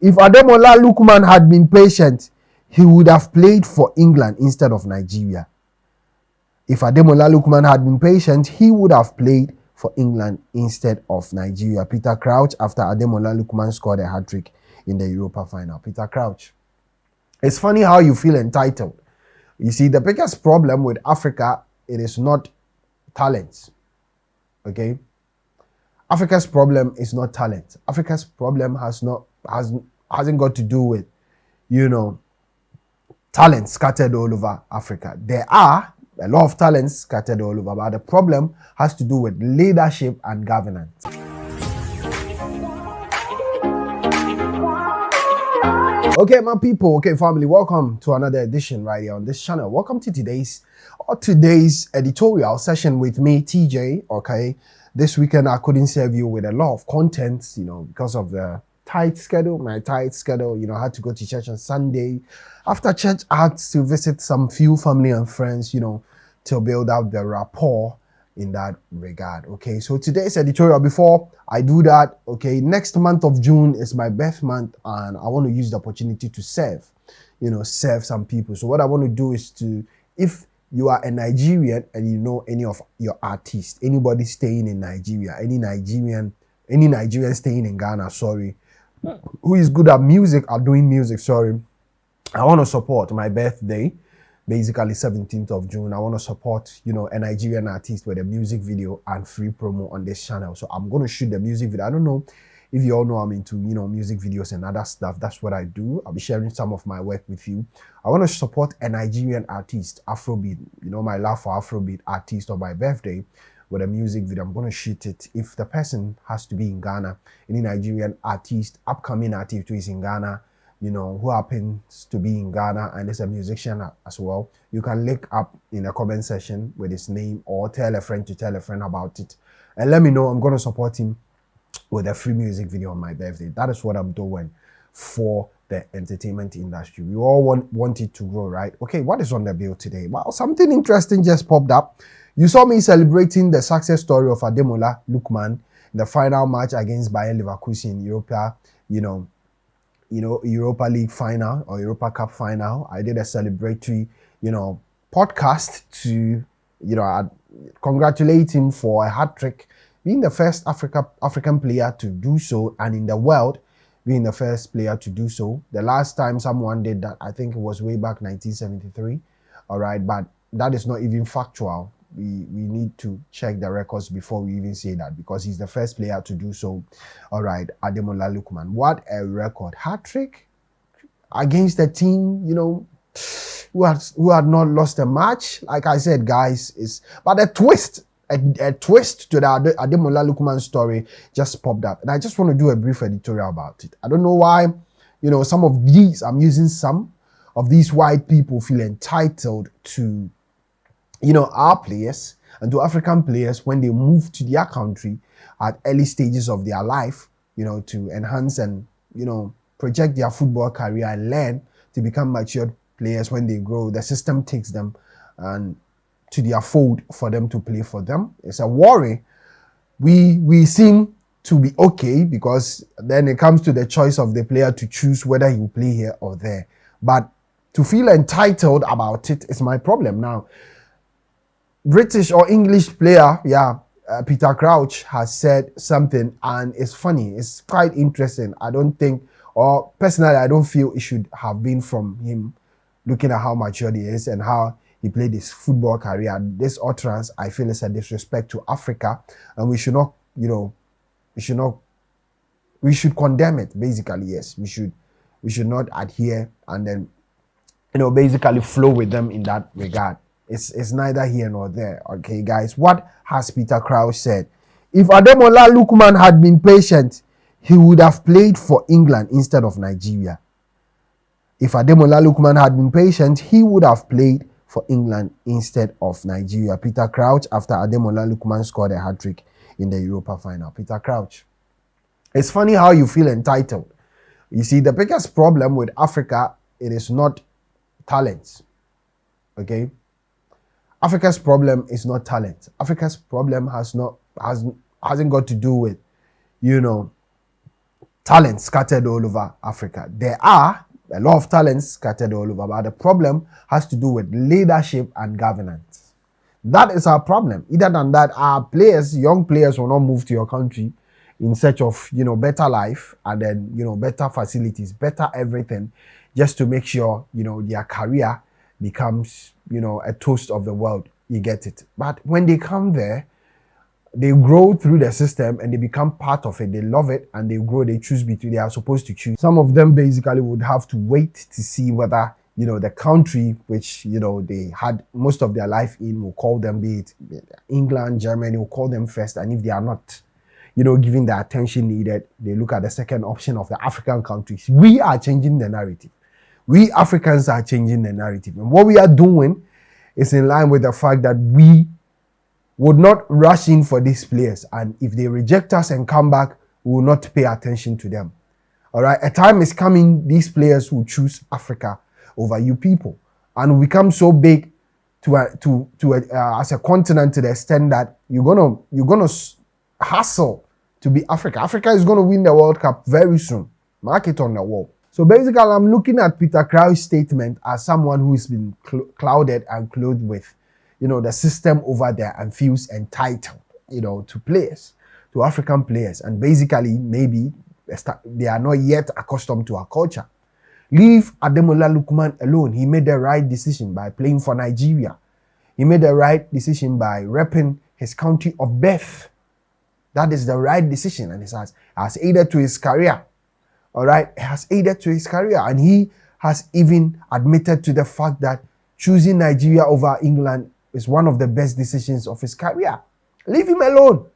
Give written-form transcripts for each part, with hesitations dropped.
If Ademola Lookman had been patient, he would have played for England instead of Nigeria. If Ademola Lookman had been patient, he would have played for England instead of Nigeria. Peter Crouch, after Ademola Lookman scored a hat-trick in the Europa final. Peter Crouch. It's funny how you feel entitled. You see, the biggest problem with Africa, it is not talent. Okay? Africa's problem is not talent. Africa's problem hasn't got to do with, talent scattered all over Africa. There are a lot of talents scattered all over, but the problem has to do with leadership and governance. Okay, my people, okay, family, welcome to another edition right here on this channel. Welcome to today's editorial session with me, TJ. Okay, this weekend I couldn't serve you with a lot of content, because of the my tight schedule. I had to go to church on Sunday. After church, I had to visit some few family and friends, to build up the rapport in that regard. Okay, so today's editorial, before I do that, okay, next month of June is my birth month, and I want to use the opportunity to serve some people. So what I want to do is if you are a Nigerian and you know any of your artists, anybody staying in Nigeria, any Nigerian staying in Ghana, who is good at music, or doing music, I want to support my birthday, basically 17th of June. I want to support, a Nigerian artist with a music video and free promo on this channel. So I'm going to shoot the music video. I don't know if you all know I'm into, music videos and other stuff. That's what I do. I'll be sharing some of my work with you. I want to support a Nigerian artist, Afrobeat, my love for Afrobeat artist on my birthday with a music video. I'm going to shoot it. If the person has to be in Ghana, any Nigerian artist, upcoming artist who is in Ghana, who happens to be in Ghana and is a musician as well, you can link up in the comment section with his name, or tell a friend to tell a friend about it, and let me know. I'm going to support him with a free music video on my birthday. That is what I'm doing for the entertainment industry. We all want it to grow, right? Okay, what is on the bill today? Well, something interesting just popped up. You saw me celebrating the success story of Ademola Lookman in the final match against Bayer Leverkusen in Europa, Europa League final or Europa Cup final. I did a celebratory, podcast to, congratulate him for a hat-trick, being the first African player to do so, and in the world, being the first player to do so. The last time someone did that, I think it was way back 1973. All right, but that is not even factual. We need to check the records before we even say that, because he's the first player to do so. All right, Ademola Lookman, what a record! Hat-trick against a team, who had not lost a match. Like I said, guys, but a twist to the Ademola Lookman story just popped up, and I just want to do a brief editorial about it. I don't know why, I'm using some of these white people feel entitled to, our players and to African players when they move to their country at early stages of their life, to enhance and, project their football career and learn to become matured players. When they grow, the system takes them and to their fold for them to play for them. It's a worry. We seem to be okay, because then it comes to the choice of the player to choose whether he will play here or there. But to feel entitled about it is my problem now. British or English player, Peter Crouch has said something, and it's funny. It's quite interesting. I don't think, or personally, I don't feel it should have been from him, looking at how mature he is and how he played his football career. This utterance, I feel, is a disrespect to Africa, and we should not, we should condemn it, basically. Yes, we should not adhere and then, basically flow with them in that regard. It's neither here nor there. Okay, guys, what has Peter Crouch said? If Ademola Lookman had been patient, he would have played for England instead of Nigeria. If Ademola Lookman had been patient, he would have played for England instead of Nigeria. Peter Crouch, after Ademola Lookman scored a hat-trick in the Europa final. Peter Crouch. It's funny how you feel entitled. You see, the biggest problem with Africa, it is not talent. Okay? Africa's problem is not talent. Africa's problem hasn't got to do with, talents scattered all over Africa. There are a lot of talents scattered all over, but the problem has to do with leadership and governance. That is our problem. Either than that, our players, young players, will not move to your country in search of, better life and then, better facilities, better everything, just to make sure, their career becomes, a toast of the world. You get it. But when they come there, they grow through the system and they become part of it. They love it and they grow. They choose between. They are supposed to choose. Some of them basically would have to wait to see whether the country which they had most of their life in will call them, be it England, Germany, will call them first. And if they are not, giving the attention needed, they look at the second option of the African countries. We are changing the narrative. We Africans are changing the narrative, and what we are doing is in line with the fact that we would not rush in for these players, and if they reject us and come back, we will not pay attention to them. All right, a time is coming, these players will choose Africa over you people, and we become so big as a continent to the extent that you're gonna hustle to be Africa. Africa is gonna win the World Cup very soon. Mark it on the wall. So basically, I'm looking at Peter Crouch's statement as someone who's been clouded and clothed with the system over there and feels entitled, to players, to African players. And basically, maybe they are not yet accustomed to our culture. Leave Ademola Lookman alone. He made the right decision by playing for Nigeria. He made the right decision by repping his country of birth. That is the right decision, and it has aided to his career. All right, it has aided to his career, and he has even admitted to the fact that choosing Nigeria over England is one of the best decisions of his career. Leave him alone.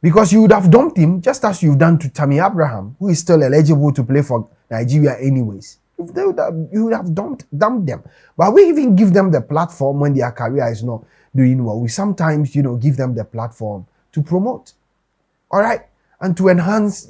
Because you would have dumped him just as you've done to Tammy Abraham, who is still eligible to play for Nigeria anyways. You would have dumped them. But we even give them the platform when their career is not doing well. We sometimes, give them the platform to promote. All right? And to enhance,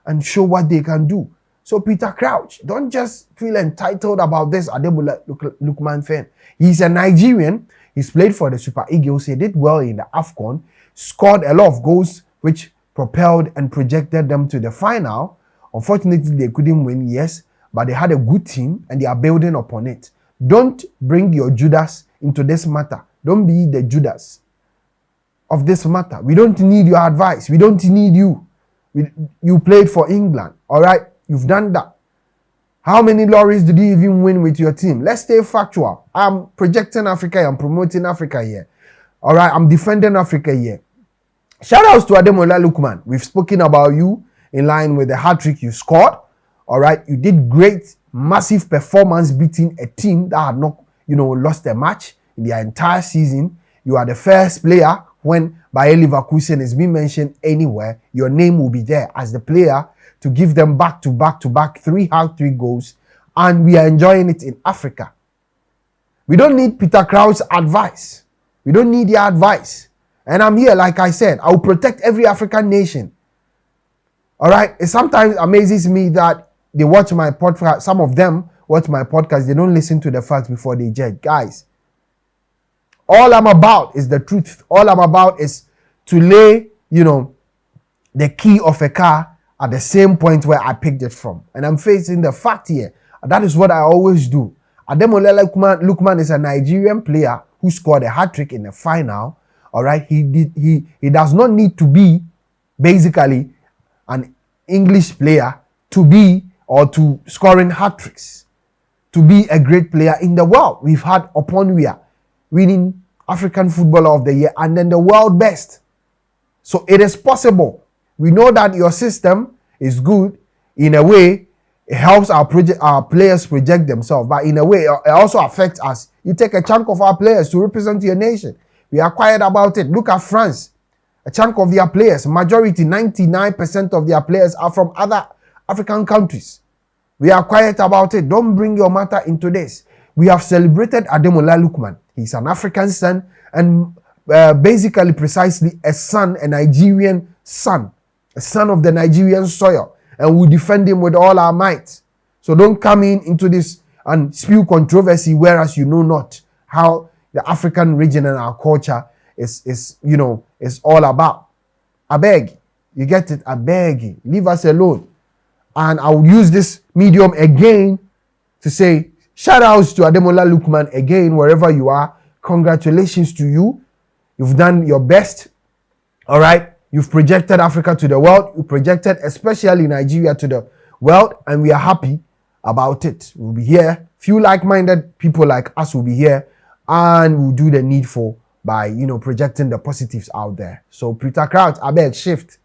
and show what they can do. So Peter Crouch, don't just feel entitled about this Ademola Lookman fan. He's a Nigerian. He's played for the Super Eagles. He did well in the AFCON, scored a lot of goals, which propelled and projected them to the final. Unfortunately, they couldn't win, yes, but they had a good team and they are building upon it. Don't bring your Judas into this matter. Don't be the Judas of this matter. We don't need your advice. We don't need you. You played for England, all right? You've done that. How many lorries did you even win with your team? Let's stay factual. I'm projecting Africa. I'm promoting Africa here. All right, I'm defending Africa here. Shout outs to Ademola Lookman. We've spoken about you in line with the hat-trick you scored. All right, you did great, massive performance beating a team that had not, lost a match in their entire season. You are the first player when Bayer Leverkusen is being mentioned anywhere, your name will be there as the player to give them back-to-back 3 hat-trick goals, and we are enjoying it in Africa. We don't need Peter Crouch's advice. We don't need your advice. And I'm here, like I said, I will protect every African nation. All right? It sometimes amazes me that they watch my podcast. Some of them watch my podcast. They don't listen to the facts before they judge. Guys, all I'm about is the truth. All I'm about is to lay, the key of a car at the same point where I picked it from. And I'm facing the fact here. That is what I always do. Ademola Lookman is a Nigerian player who scored a hat-trick in the final. All right. He does not need to be basically an English player to be or to scoring hat-tricks to be a great player in the world. We've had Oponwia winning African Footballer of the Year and then the world best. So it is possible. We know that your system is good in a way. It helps our players project themselves, but in a way it also affects us. You take a chunk of our players to represent your nation. We are quiet about it. Look at France. A chunk of their players, majority, 99% of their players are from other African countries. We are quiet about it. Don't bring your matter into this. We have celebrated Ademola Lookman. He's an African son and basically precisely a son, a Nigerian son, a son of the Nigerian soil. And we defend him with all our might. So don't come into this and spew controversy, whereas you know not how the African region and our culture is all about. I beg. You get it? I beg you, leave us alone. And I will use this medium again to say shout outs to Ademola Lookman again, wherever you are. Congratulations to you. You've done your best. All right. You've projected Africa to the world. You projected especially Nigeria to the world, and we are happy about it. We'll be here. Few like-minded people like us will be here, and we'll do the needful by projecting the positives out there. So Peter Crouch, I beg shift.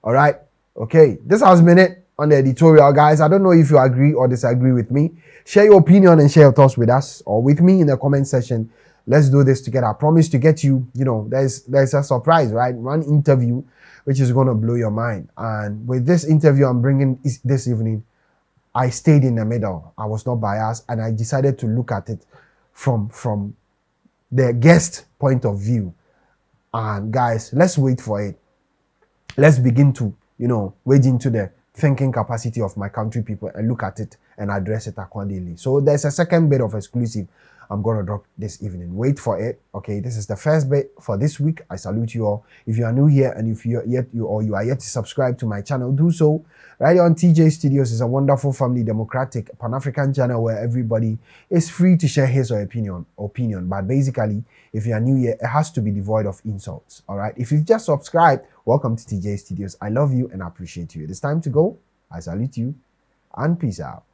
All right. Okay. This has been it on the editorial, guys. I don't know if you agree or disagree with me. Share your opinion and share your thoughts with us or with me in the comment section. Let's do this together. I promise to get you, there's a surprise, right? One interview which is going to blow your mind. And with this interview I'm bringing this evening, I stayed in the middle. I was not biased, and I decided to look at it from the guest point of view. And guys, let's wait for it. Let's begin to, wade into the thinking capacity of my country people and look at it and address it accordingly. So there's a second bit of exclusive I'm going to drop this evening. Wait for it. Okay, this is the first bit for this week. I salute you all. If you are new here and if you are yet to subscribe to my channel, do so. Right here on TJ Studios is a wonderful family democratic Pan-African channel where everybody is free to share his or opinion. But basically, if you are new here, it has to be devoid of insults. All right. If you've just subscribed, welcome to TJ Studios. I love you and I appreciate you. It is time to go. I salute you and peace out.